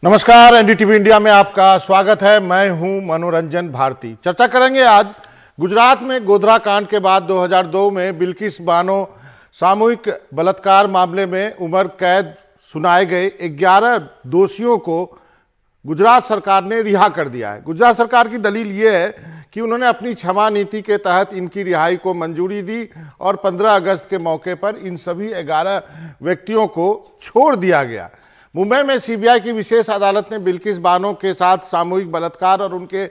नमस्कार, NDTV India में आपका स्वागत है। मैं हूं मनोरंजन भारती। चर्चा करेंगे आज गुजरात में गोधरा कांड के बाद 2002 में बिल्किस बानो सामूहिक बलात्कार मामले में उम्र कैद सुनाए गए 11 दोषियों को गुजरात सरकार ने रिहा कर दिया है। गुजरात सरकार की दलील ये है कि उन्होंने अपनी क्षमा नीति के तहत इनकी रिहाई को मंजूरी दी और 15 अगस्त के मौके पर इन सभी 11 व्यक्तियों को छोड़ दिया गया। मुंबई में सीबीआई की विशेष अदालत ने बिल्किस बानो के साथ सामूहिक बलात्कार और उनके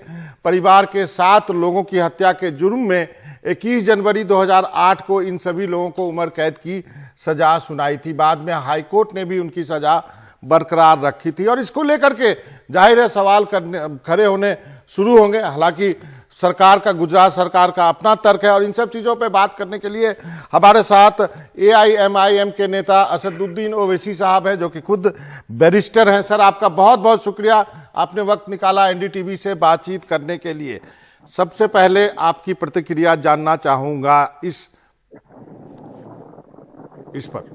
परिवार के 7 लोगों की हत्या के जुर्म में 21 जनवरी 2008 को इन सभी लोगों को उम्र कैद की सजा सुनाई थी। बाद में हाईकोर्ट ने भी उनकी सजा बरकरार रखी थी और इसको लेकर के जाहिर है सवाल खड़े होने शुरू होंगे। हालांकि सरकार का, गुजरात सरकार का अपना तर्क है और इन सब चीज़ों पे बात करने के लिए हमारे साथ एआईएमआईएम के नेता असदुद्दीन ओवैसी साहब हैं, जो कि खुद बैरिस्टर हैं। सर, आपका बहुत बहुत शुक्रिया, आपने वक्त निकाला एनडीटीवी से बातचीत करने के लिए। सबसे पहले आपकी प्रतिक्रिया जानना चाहूंगा इस पर।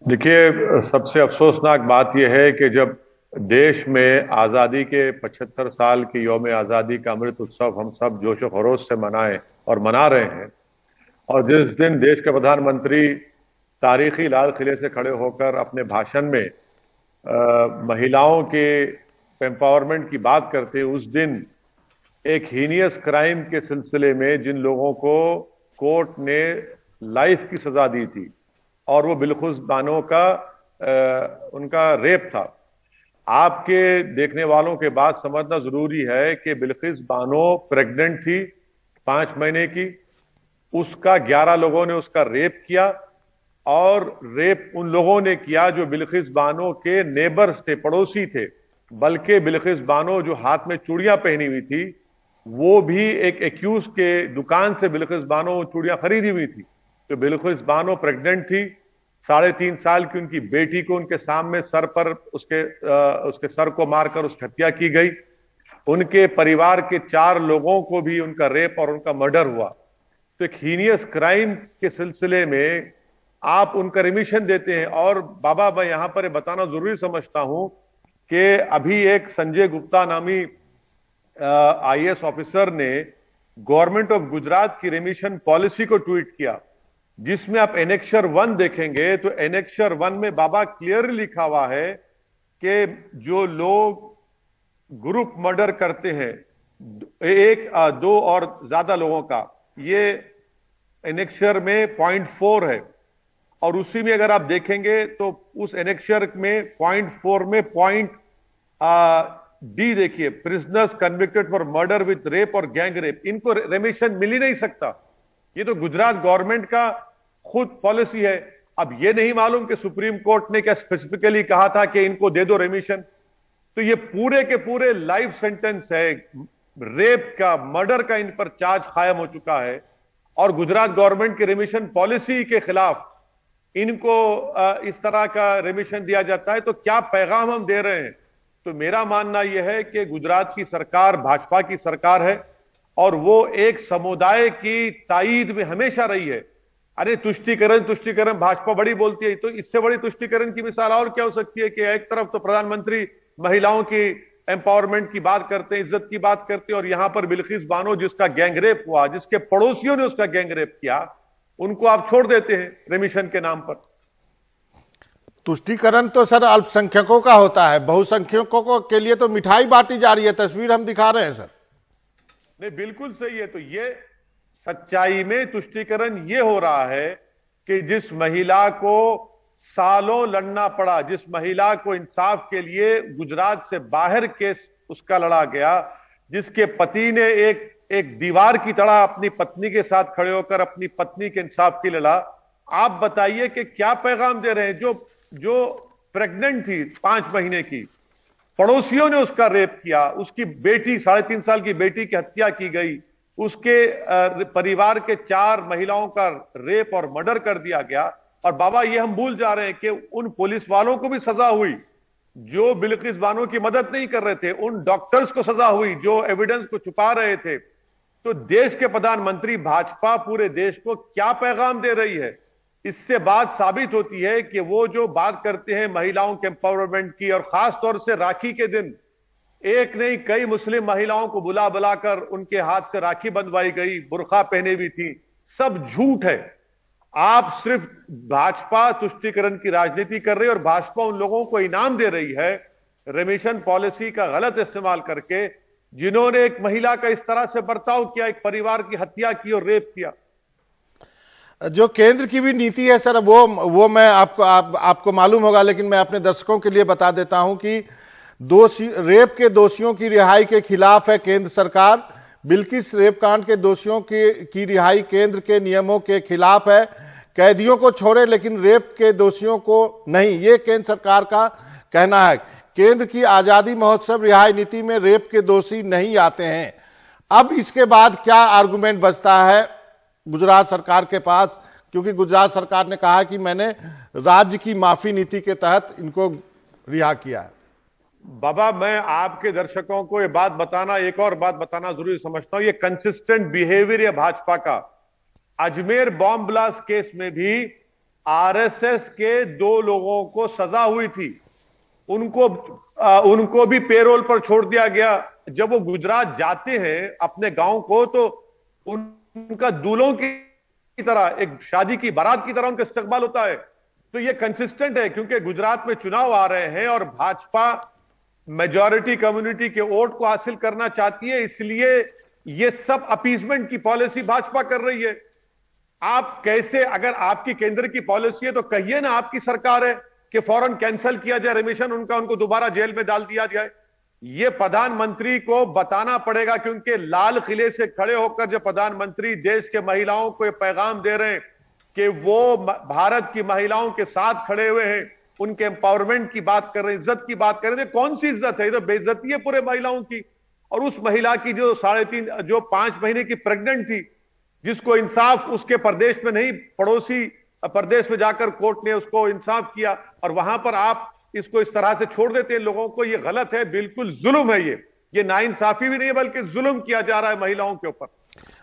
देखिए, सबसे अफसोसनाक बात यह है कि जब देश में आज़ादी के 75 साल की यौम आज़ादी का अमृत उत्सव हम सब जोशो खरोश से मनाएं और मना रहे हैं, और जिस दिन देश के प्रधानमंत्री तारीखी लाल किले से खड़े होकर अपने भाषण में महिलाओं के एम्पावरमेंट की बात करते, उस दिन एक हीनियस क्राइम के सिलसिले में जिन लोगों को कोर्ट ने लाइफ की सजा दी थी और वो बिल्किस बानो का उनका रेप था। आपके देखने वालों के बात समझना जरूरी है कि बिल्किस बानो प्रेग्नेंट थी 5 महीने की। उसका 11 लोगों ने उसका रेप किया और रेप उन लोगों ने किया जो बिल्किस बानो के नेबर्स थे, पड़ोसी थे। बल्कि बिल्किस बानो जो हाथ में चूड़ियां पहनी हुई थी, वो भी एक एक्यूज के दुकान से बिल्किस बानो चूड़ियां खरीदी हुई थी। तो बिल्किस बानो प्रेग्नेंट थी, 3.5 साल की उनकी बेटी को उनके सामने सर पर उसके सर को मारकर उसकी हत्या की गई। उनके परिवार के 4 लोगों को भी उनका रेप और उनका मर्डर हुआ। तो एक हीनियस क्राइम के सिलसिले में आप उनका रिमिशन देते हैं। और बाबा, मैं यहां पर बताना जरूरी समझता हूं कि अभी एक संजय गुप्ता नामी आईएएस ऑफिसर ने गवर्नमेंट ऑफ गुजरात की रिमिशन पॉलिसी को ट्वीट किया, जिसमें आप एनेक्शर 1 देखेंगे तो एनेक्शर 1 में बाबा क्लियरली लिखा हुआ है कि जो लोग ग्रुप मर्डर करते हैं, 1, 2 और ज्यादा लोगों का, ये एनेक्शर में .4 है। और उसी में अगर आप देखेंगे तो उस एनेक्शर में .4 में डी देखिए, prisoners convicted for murder with rape और गैंग रेप, इनको रेमिशन मिल ही नहीं सकता। ये तो गुजरात गवर्नमेंट का खुद पॉलिसी है। अब ये नहीं मालूम कि सुप्रीम कोर्ट ने क्या स्पेसिफिकली कहा था कि इनको दे दो रेमिशन। तो ये पूरे के पूरे लाइफ सेंटेंस है, रेप का, मर्डर का इन पर चार्ज कायम हो चुका है। और गुजरात गवर्नमेंट की रेमिशन पॉलिसी के खिलाफ इनको इस तरह का रेमिशन दिया जाता है। तो क्या पैगाम हम दे रहे हैं? तो मेरा मानना यह है कि गुजरात की सरकार भाजपा की सरकार है और वो एक समुदाय की ताईद में हमेशा रही है। अरे तुष्टीकरण भाजपा बड़ी बोलती है, तो इससे बड़ी तुष्टीकरण की मिसाल और क्या हो सकती है कि एक तरफ तो प्रधानमंत्री महिलाओं की एम्पावरमेंट की बात करते हैं, इज्जत की बात करते हैं, और यहां पर बिल्किस बानो जिसका गैंग रेप हुआ, जिसके पड़ोसियों ने उसका गैंग रेप किया, उनको आप छोड़ देते हैं रेमिशन के नाम पर। तुष्टीकरण तो सर अल्पसंख्यकों का होता है, बहुसंख्यकों को के लिए तो मिठाई बांटी जा रही है, तस्वीर हम दिखा रहे हैं सर। नहीं, बिल्कुल सही है। तो ये सच्चाई में तुष्टीकरण ये हो रहा है कि जिस महिला को सालों लड़ना पड़ा, जिस महिला को इंसाफ के लिए गुजरात से बाहर केस उसका लड़ा गया, जिसके पति ने एक दीवार की तरह अपनी पत्नी के साथ खड़े होकर अपनी पत्नी के इंसाफ की लड़ा, आप बताइए कि क्या पैगाम दे रहे हैं? जो प्रेग्नेंट थी 5 महीने की, पड़ोसियों ने उसका रेप किया, उसकी बेटी 3.5 साल की बेटी की हत्या की गई, उसके परिवार के 4 महिलाओं का रेप और मर्डर कर दिया गया। और बाबा, ये हम भूल जा रहे हैं कि उन पुलिस वालों को भी सजा हुई जो बिल्किस बानो की मदद नहीं कर रहे थे, उन डॉक्टर्स को सजा हुई जो एविडेंस को छुपा रहे थे। तो देश के प्रधानमंत्री भाजपा पूरे देश को क्या पैगाम दे रही है इससे बात साबित होती है कि वो जो बात करते हैं महिलाओं के एम्पावरमेंट की, और खास तौर से राखी के दिन एक नहीं कई मुस्लिम महिलाओं को बुला बुलाकर उनके हाथ से राखी बंधवाई गई, बुर्का पहने भी थी, सब झूठ है। आप सिर्फ भाजपा तुष्टीकरण की राजनीति कर रही है और भाजपा उन लोगों को इनाम दे रही है रेमिशन पॉलिसी का गलत इस्तेमाल करके, जिन्होंने एक महिला का इस तरह से बर्ताव किया, एक परिवार की हत्या की और रेप किया। जो केंद्र की भी नीति है सर, वो मैं आपको मालूम होगा, लेकिन मैं अपने दर्शकों के लिए बता देता हूं कि रेप के दोषियों की रिहाई के खिलाफ है केंद्र सरकार। बिल्किस रेप कांड के दोषियों की रिहाई केंद्र के नियमों के खिलाफ है। कैदियों को छोड़े लेकिन रेप के दोषियों को नहीं, ये केंद्र सरकार का कहना है। केंद्र की आजादी महोत्सव रिहाई नीति में रेप के दोषी नहीं आते हैं। अब इसके बाद क्या आर्गुमेंट बचता है गुजरात सरकार के पास, क्योंकि गुजरात सरकार ने कहा कि मैंने राज्य की माफी नीति के तहत इनको रिहा किया है। बाबा, मैं आपके दर्शकों को ये बात बताना, एक और बात बताना जरूरी समझता हूं। ये कंसिस्टेंट बिहेवियर है भाजपा का। अजमेर बॉम्ब ब्लास्ट केस में भी आरएसएस के 2 लोगों को सजा हुई थी, उनको भी पेरोल पर छोड़ दिया गया। जब वो गुजरात जाते हैं अपने गांव को, तो उनका दूल्हों की तरह, एक शादी की बारात की तरह उनका इस्तकबाल होता है। तो ये कंसिस्टेंट है, क्योंकि गुजरात में चुनाव आ रहे हैं और भाजपा मेजॉरिटी कम्युनिटी के वोट को हासिल करना चाहती है, इसलिए ये सब अपीजमेंट की पॉलिसी भाजपा कर रही है। आप कैसे, अगर आपकी केंद्र की पॉलिसी है तो कहिए ना, आपकी सरकार है, कि फौरन कैंसिल किया जाए रेमिशन उनको दोबारा जेल में डाल दिया जाए। यह प्रधानमंत्री को बताना पड़ेगा, क्योंकि लाल किले से खड़े होकर जब प्रधानमंत्री देश के महिलाओं को यह पैगाम दे रहे हैं कि वो भारत की महिलाओं के साथ खड़े हुए हैं, उनके एम्पावरमेंट की बात कर रहे हैं, इज्जत की बात कर रहे हैं, कौन सी इज्जत है? ये तो बेइज्जती है पूरे महिलाओं की। और उस महिला की जो 5 महीने की प्रेग्नेंट थी, जिसको इंसाफ उसके प्रदेश में नहीं, पड़ोसी प्रदेश में जाकर कोर्ट ने उसको इंसाफ किया, और वहां पर आप इसको इस तरह से छोड़ देते हैं लोगों को। ये गलत है, बिल्कुल जुल्म है। ये नाइंसाफी भी नहीं है, बल्कि जुल्म किया जा रहा है महिलाओं के ऊपर।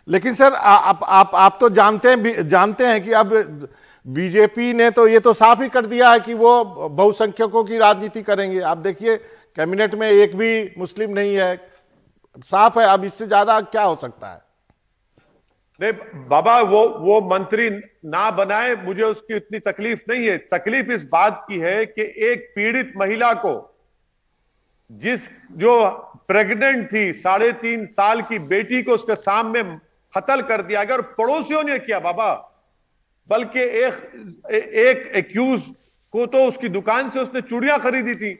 लेकिन सर आप तो जानते हैं कि अब बीजेपी ने तो ये तो साफ ही कर दिया है कि वो बहुसंख्यकों की राजनीति करेंगे। आप देखिए कैबिनेट में एक भी मुस्लिम नहीं है, साफ है। अब इससे ज्यादा क्या हो सकता है? नहीं बाबा, वो मंत्री ना बनाए, मुझे उसकी इतनी तकलीफ नहीं है। तकलीफ इस बात की है कि एक पीड़ित महिला को, जो प्रेग्नेंट थी, 3.5 साल की बेटी को उसके सामने कत्ल कर दिया गया, और पड़ोसियों ने किया बाबा। बल्कि एक एक्यूज को तो उसकी दुकान से उसने चूड़ियां खरीदी थी।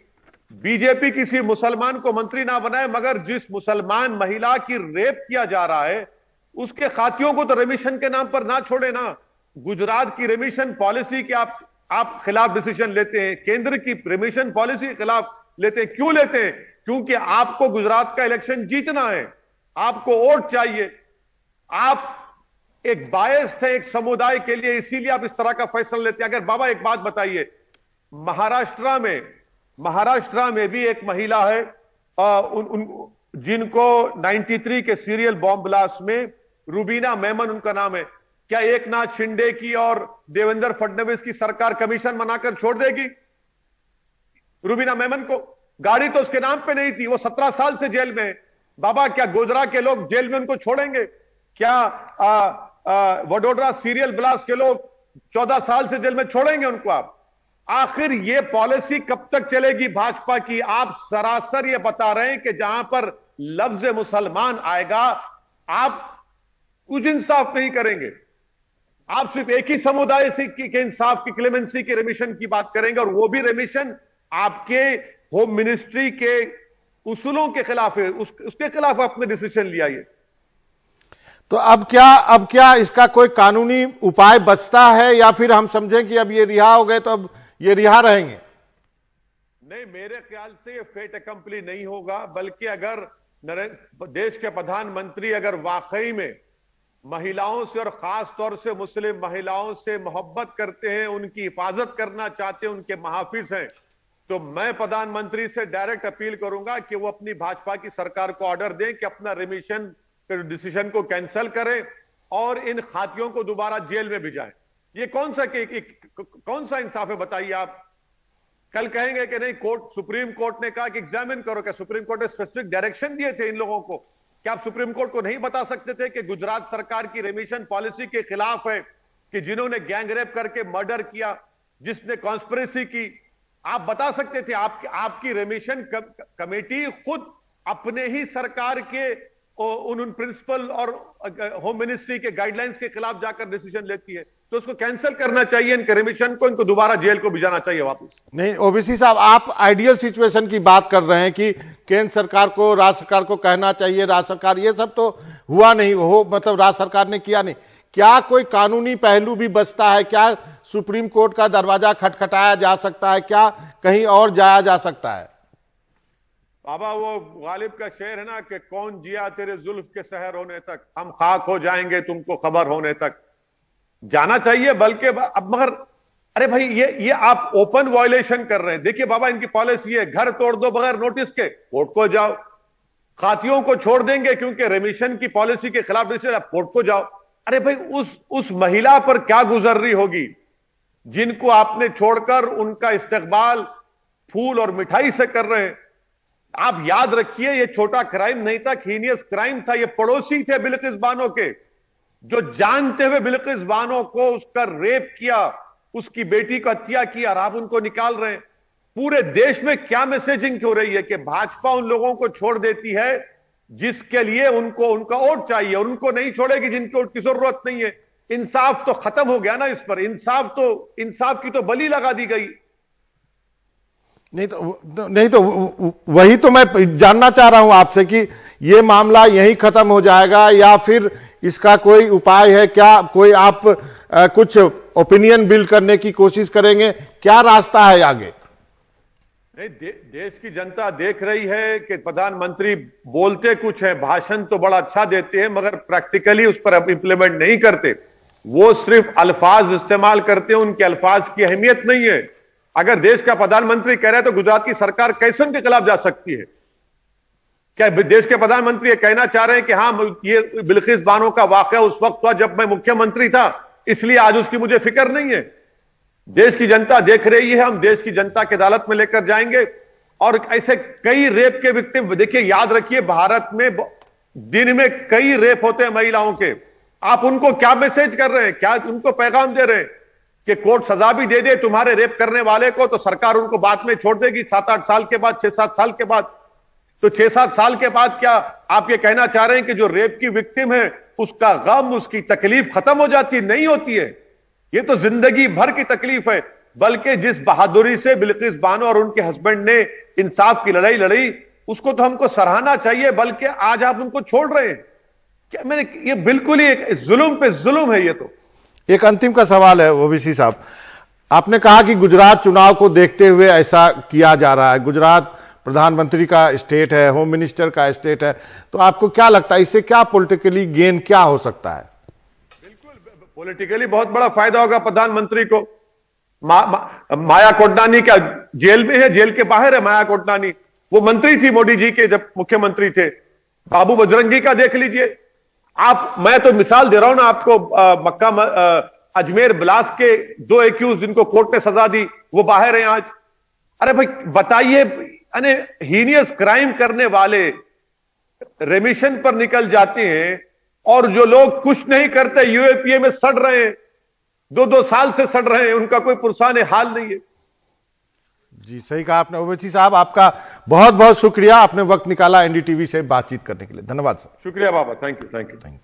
बीजेपी किसी मुसलमान को मंत्री ना बनाए, मगर जिस मुसलमान महिला की रेप किया जा रहा है उसके खातियों को तो रेमिशन के नाम पर ना छोड़े ना। गुजरात की रेमिशन पॉलिसी के आप खिलाफ डिसीजन लेते हैं, केंद्र की रेमिशन पॉलिसी के खिलाफ लेते हैं। क्यों लेते हैं? क्योंकि आपको गुजरात का इलेक्शन जीतना है, आपको वोट चाहिए। आप एक बायस थे एक समुदाय के लिए, इसीलिए आप इस तरह का फैसला लेते हैं। अगर बाबा एक बात बताइए, महाराष्ट्र में भी एक महिला है जिनको 93 के सीरियल बॉम्ब ब्लास्ट में रुबीना मेमन उनका नाम है। क्या एकनाथ शिंदे की और देवेंद्र फडणवीस की सरकार कमीशन बनाकर छोड़ देगी रुबीना मेमन को? गाड़ी तो उसके नाम पे नहीं थी, वो 17 साल से जेल में है। बाबा, क्या गोधरा के लोग जेल में उनको छोड़ेंगे? क्या वडोदरा सीरियल ब्लास्ट के लोग 14 साल से जेल में छोड़ेंगे उनको आप? आखिर ये पॉलिसी कब तक चलेगी भाजपा की? आप सरासर ये बता रहे हैं कि जहां पर लफ्ज मुसलमान आएगा आप कुछ इंसाफ नहीं करेंगे। आप सिर्फ एक ही समुदाय से के इंसाफ की, क्लेमेंसी की, रेमिशन की बात करेंगे, और वो भी रेमिशन आपके होम मिनिस्ट्री के उसूलों के खिलाफ है। उसके खिलाफ आपने डिसीजन लिया। ये तो अब क्या इसका कोई कानूनी उपाय बचता है, या फिर हम समझें कि अब ये रिहा हो गए तो अब ये रिहा रहेंगे? नहीं, मेरे ख्याल से ये फेट अकम्पली नहीं होगा, बल्कि अगर देश के प्रधानमंत्री अगर वाकई में महिलाओं से और खास तौर से मुस्लिम महिलाओं से मोहब्बत करते हैं, उनकी हिफाजत करना चाहते हैं, उनके महाफिज हैं, तो मैं प्रधानमंत्री से डायरेक्ट अपील करूंगा कि वो अपनी भाजपा की सरकार को ऑर्डर दें कि अपना रेमिशन डिसीजन को कैंसिल करें और इन खातियों को दोबारा जेल में भिजाएं। ये कौन सा इंसाफ है बताइए आप। कल कहेंगे कि नहीं, सुप्रीम कोर्ट ने कहा कि एग्जामिन करो। क्या सुप्रीम कोर्ट ने स्पेसिफिक डायरेक्शन दिए थे इन लोगों को? क्या आप सुप्रीम कोर्ट को नहीं बता सकते थे कि गुजरात सरकार की रेमिशन पॉलिसी के खिलाफ है, कि जिन्होंने गैंगरेप करके मर्डर किया, जिसने कॉन्स्पिरेसी की, आप बता सकते थे। आपकी रेमिशन कमेटी खुद अपने ही सरकार के उन प्रिंसिपल और होम मिनिस्ट्री के गाइडलाइंस के खिलाफ जाकर डिसीजन लेती है, तो उसको कैंसिल करना चाहिए, इनके रेमिशन को, इनको दोबारा जेल को भिजाना चाहिए वापस। नहीं ओबीसी साहब, आप आइडियल सिचुएशन की बात कर रहे हैं कि केंद्र सरकार को, राज्य सरकार को कहना चाहिए, राज्य सरकार, ये सब तो हुआ नहीं, मतलब राज्य सरकार ने किया नहीं। क्या कोई कानूनी पहलू भी बचता है? क्या सुप्रीम कोर्ट का दरवाजा खटखटाया जा सकता है? क्या कहीं और जाया जा सकता है? बाबा, वो गालिब का शेर है ना कि कौन जिया तेरे जुल्फ के सहर होने तक, हम खाक हो जाएंगे तुमको खबर होने तक। जाना चाहिए, बल्कि अब मगर अरे भाई, ये आप ओपन वायलेशन कर रहे हैं। देखिए बाबा, इनकी पॉलिसी है घर तोड़ दो बगैर नोटिस के, कोर्ट को जाओ। खातियों को छोड़ देंगे क्योंकि रेमिशन की पॉलिसी के खिलाफ डिसीजन, आप कोर्ट को जाओ। अरे भाई, उस महिला पर क्या गुजर रही होगी जिनको आपने छोड़कर उनका इस्तकबाल फूल और मिठाई से कर रहे हैं। आप याद रखिए, ये छोटा क्राइम नहीं था, हीनियस क्राइम था। ये पड़ोसी थे बिल्किस बानो के, जो जानते हुए बिल्किस बानो को उसका रेप किया, उसकी बेटी को हत्या किया, और आप उनको निकाल रहे हैं। पूरे देश में क्या मैसेजिंग हो रही है कि भाजपा उन लोगों को छोड़ देती है जिसके लिए उनका वोट चाहिए, और उनको नहीं छोड़ेगी जिनकी वोट की जरूरत नहीं है। इंसाफ तो खत्म हो गया ना इस पर। इंसाफ की तो बलि लगा दी गई। नहीं तो वही तो मैं जानना चाह रहा हूं आपसे कि ये मामला यहीं खत्म हो जाएगा या फिर इसका कोई उपाय है? क्या कोई आप कुछ ओपिनियन बिल्ड करने की कोशिश करेंगे? क्या रास्ता है आगे? नहीं, देश की जनता देख रही है कि प्रधानमंत्री बोलते कुछ है, भाषण तो बड़ा अच्छा देते हैं, मगर प्रैक्टिकली उस पर इंप्लीमेंट नहीं करते। वो सिर्फ अल्फाज इस्तेमाल करते हैं, उनके अल्फाज की अहमियत नहीं है। अगर देश का प्रधानमंत्री कह रहे हैं तो गुजरात की सरकार कैसे उनके खिलाफ जा सकती है? क्या देश के प्रधानमंत्री ये कहना चाह रहे हैं कि हाँ, ये बिल्किस बानो का वाकया उस वक्त हुआ जब मैं मुख्यमंत्री था, इसलिए आज उसकी मुझे फिक्र नहीं है? देश की जनता देख रही है, हम देश की जनता की अदालत में लेकर जाएंगे। और ऐसे कई रेप के विक्टिम, देखिए याद रखिए, भारत में दिन में कई रेप होते हैं महिलाओं के। आप उनको क्या मैसेज कर रहे हैं? क्या उनको पैगाम दे रहे हैं कि कोर्ट सजा भी दे दे तुम्हारे रेप करने वाले को तो सरकार उनको बाद में छोड़ देगी 7-8 साल के बाद, 6-7 साल के बाद? तो 6-7 साल के बाद क्या आप ये कहना चाह रहे हैं कि जो रेप की विक्टिम है उसका गम, उसकी तकलीफ खत्म हो जाती? नहीं होती है। ये तो जिंदगी भर की तकलीफ है। बल्कि जिस बहादुरी से बिल्किस बानो और उनके हस्बैंड ने इंसाफ की लड़ाई लड़ी, उसको तो हमको सराहना चाहिए। बल्कि आज आप उनको छोड़ रहे हैं। क्या ये बिल्कुल ही एक जुल्म पे जुल्म है। ये तो एक अंतिम का सवाल है ओबीसी साहब, आपने कहा कि गुजरात चुनाव को देखते हुए ऐसा किया जा रहा है। गुजरात प्रधानमंत्री का स्टेट है, होम मिनिस्टर का स्टेट है, तो आपको क्या लगता है इससे क्या पॉलिटिकली गेन क्या हो सकता है? बिल्कुल पॉलिटिकली बहुत बड़ा फायदा होगा प्रधानमंत्री को। माया कोडनानी क्या जेल में है? जेल के बाहर है माया कोडनानी। वो मंत्री थी मोदी जी के जब मुख्यमंत्री थे। बाबू बजरंगी का देख लीजिए आप। मैं तो मिसाल दे रहा हूं ना आपको, अजमेर ब्लास्ट के 2 एक्यूज जिनको कोर्ट ने सजा दी, वो बाहर हैं आज। अरे भाई बताइए, हीनियस क्राइम करने वाले रेमिशन पर निकल जाते हैं, और जो लोग कुछ नहीं करते यूएपीए में सड़ रहे हैं, 2-2 साल से सड़ रहे हैं, उनका कोई पुरसान हाल नहीं है। जी सही कहा आपने ओवैसी साहब, आपका बहुत बहुत शुक्रिया, आपने वक्त निकाला एनडीटीवी से बातचीत करने के लिए। धन्यवाद सर। शुक्रिया बाबा, थैंक यू।